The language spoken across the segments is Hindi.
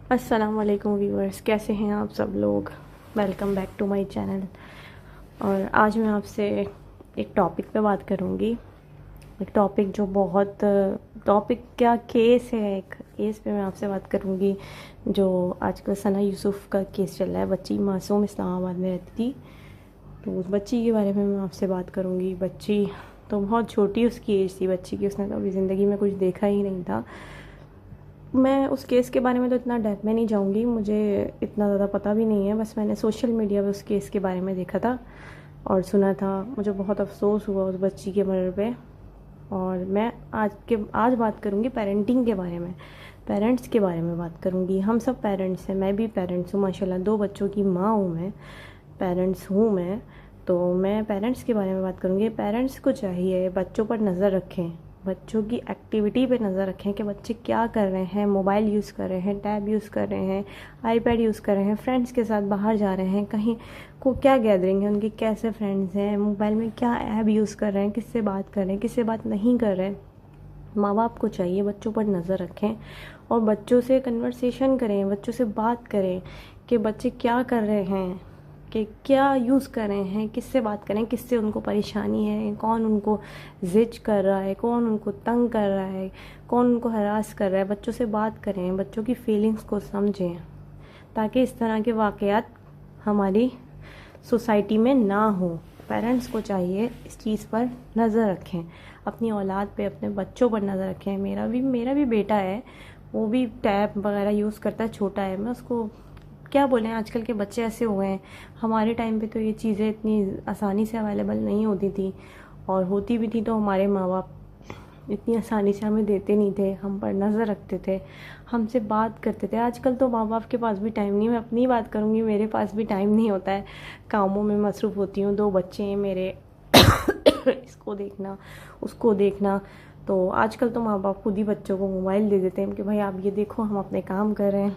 अस्सलाम वालेकुम व्यूअर्स, कैसे हैं आप सब लोग। Welcome back to my channel. और आज मैं आपसे एक टॉपिक पे बात करूँगी। एक टॉपिक जो बहुत टॉपिक क्या केस है, एक केस पे मैं आपसे बात करूँगी जो आजकल सना यूसुफ का केस चल रहा है। बच्ची मासूम इस्लामाबाद में रहती थी, तो उस बच्ची के बारे में मैं आपसे बात करूँगी। बच्ची तो बहुत छोटी उसकी एज थी बच्ची की, उसने कभी ज़िंदगी में कुछ देखा ही नहीं था। मैं उस केस के बारे में तो इतना डेप्थ में नहीं जाऊंगी, मुझे इतना ज़्यादा पता भी नहीं है। बस मैंने सोशल मीडिया पे उस केस के बारे में देखा था और सुना था। मुझे बहुत अफसोस हुआ उस बच्ची के मर्डर पे। और मैं आज बात करूंगी पेरेंटिंग के बारे में, पेरेंट्स के बारे में बात करूंगी। हम सब पेरेंट्स हैं, मैं भी पेरेंट्स हूँ माशाल्लाह, 2 बच्चों की माँ हूँ मैं, पेरेंट्स हूँ मैं। तो मैं पेरेंट्स के बारे में बात करूंगी। पेरेंट्स को चाहिए बच्चों पर नज़र रखें, बच्चों की एक्टिविटी पे नज़र रखें कि बच्चे क्या कर रहे हैं। मोबाइल यूज़ कर रहे हैं, टैब यूज़ कर रहे हैं, आईपैड यूज़ कर रहे हैं, फ्रेंड्स के साथ बाहर जा रहे हैं, कहीं को क्या गैदरिंग है उनके, कैसे फ्रेंड्स हैं, मोबाइल में क्या ऐप यूज़ कर रहे हैं, किससे बात कर रहे हैं, किससे बात नहीं कर रहे हैं। माँ बाप को चाहिए बच्चों पर नज़र रखें और बच्चों से कन्वर्सेशन करें, बच्चों से बात करें कि बच्चे क्या कर रहे हैं, कि क्या यूज़ कर रहे हैं, किससे बात करें, किससे उनको परेशानी है, कौन उनको जिद कर रहा है, कौन उनको तंग कर रहा है, कौन उनको हरास कर रहा है। बच्चों से बात करें, बच्चों की फीलिंग्स को समझें, ताकि इस तरह के वाक़यात हमारी सोसाइटी में ना हो। पेरेंट्स को चाहिए इस चीज़ पर नज़र रखें, अपनी औलाद पे, अपने बच्चों पर नज़र रखें। मेरा भी बेटा है, वो भी टैब वगैरह यूज़ करता है, छोटा है। मैं उसको क्या बोलें, आजकल के बच्चे ऐसे हो गए हैं। हमारे टाइम पे तो ये चीज़ें इतनी आसानी से अवेलेबल नहीं होती थी, और होती भी थी तो हमारे माँ बाप इतनी आसानी से हमें देते नहीं थे, हम पर नज़र रखते थे, हमसे बात करते थे। आजकल तो माँ बाप के पास भी टाइम नहीं है। मैं अपनी बात करूँगी, मेरे पास भी टाइम नहीं होता है, कामों में मसरूफ़ होती हूँ। 2 बच्चे हैं मेरे इसको देखना, उसको देखना। तो आजकल तो माँ बाप खुद ही बच्चों को मोबाइल दे देते हैं कि भाई आप ये देखो, हम अपने काम कर रहे हैं,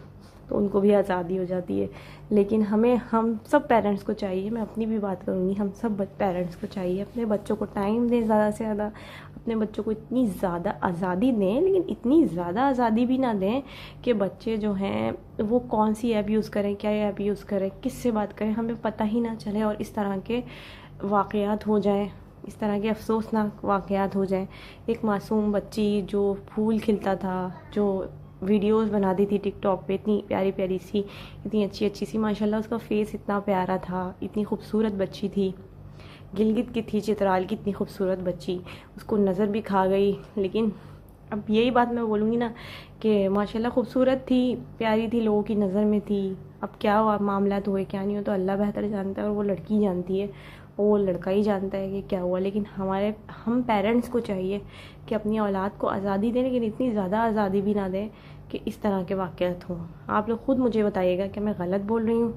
तो उनको भी आज़ादी हो जाती है। लेकिन हम सब पेरेंट्स को चाहिए, मैं अपनी भी बात करूँगी, हम सब पेरेंट्स को चाहिए अपने बच्चों को टाइम दें ज़्यादा से ज़्यादा, अपने बच्चों को इतनी ज़्यादा आज़ादी दें, लेकिन इतनी ज़्यादा आज़ादी भी ना दें कि बच्चे जो हैं वो कौन सी ऐप यूज़ करें, क्या ऐप यूज़ करें, किससे बात करें, हमें पता ही ना चले और इस तरह के वाक़यात हो जाएँ, इस तरह के अफसोसनाक वाक़यात हो जाएँ। एक मासूम बच्ची जो फूल खिलता था, जो वीडियोस बनाती थी टिकटॉक पे, इतनी प्यारी प्यारी सी, इतनी अच्छी अच्छी सी, माशाल्लाह उसका फेस इतना प्यारा था, इतनी खूबसूरत बच्ची थी, गिलगित की थी, चित्राल की इतनी खूबसूरत बच्ची, उसको नज़र भी खा गई। लेकिन अब यही बात मैं बोलूँगी ना कि माशाल्लाह खूबसूरत थी, प्यारी थी, लोगों की नज़र में थी। अब क्या हुआ, मामला तो हुए क्या नहीं हो तो अल्लाह बेहतर जानता है, और वो लड़की जानती है, वो लड़का ही जानता है कि क्या हुआ। लेकिन हम पेरेंट्स को चाहिए कि अपनी औलाद को आज़ादी दें, लेकिन इतनी ज़्यादा आज़ादी भी ना दें कि इस तरह के वाक़यात हों। आप लोग खुद मुझे बताइएगा कि मैं गलत बोल रही हूँ।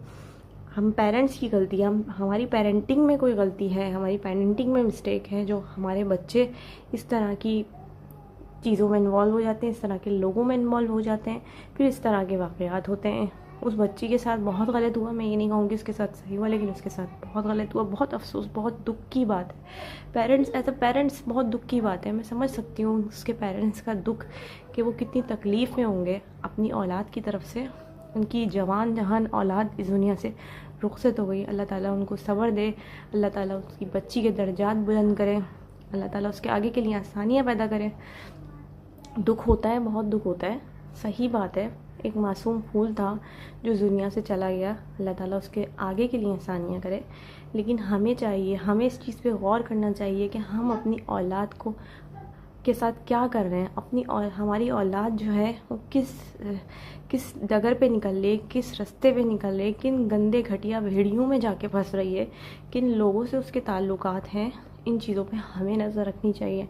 हम पेरेंट्स की गलती है, हमारी पेरेंटिंग में कोई गलती है, हमारी पेरेंटिंग में मिस्टेक है, जो हमारे बच्चे इस तरह की चीज़ों में इन्वॉल्व हो जाते हैं, इस तरह के लोगों में इन्वॉल्व हो जाते हैं, फिर इस तरह के वाक़यात होते हैं। उस बच्ची के साथ बहुत गलत हुआ, मैं ये नहीं कहूँगी उसके साथ सही हुआ, लेकिन उसके साथ बहुत गलत हुआ। बहुत अफसोस, बहुत दुख की बात है। पेरेंट्स एज अ पेरेंट्स बहुत दुख की बात है। मैं समझ सकती हूँ उसके पेरेंट्स का दुख कि वो कितनी तकलीफ़ में होंगे अपनी औलाद की तरफ से। उनकी जवान जहान औलाद इस दुनिया से रुखसत हो गई। अल्लाह ताला उनको सब्र दे, अल्लाह ताला उसकी बच्ची के दर्जात बुलंद करे, अल्लाह ताला उसके आगे के लिए आसानियाँ पैदा करे। दुख होता है, बहुत दुख होता है, सही बात है। एक मासूम फूल था जो दुनिया से चला गया, अल्लाह ताला उसके आगे के लिए आसानियाँ करे। लेकिन हमें इस चीज़ पे गौर करना चाहिए कि हम अपनी औलाद को के साथ क्या कर रहे हैं। हमारी औलाद जो है वो किस डगर पे निकल रही है, किस रास्ते पे निकल रही है, किन गंदे घटिया भेड़ियों में जाके फंस रही है, किन लोगों से उसके ताल्लुकात हैं। इन चीज़ों पे हमें नज़र रखनी चाहिए।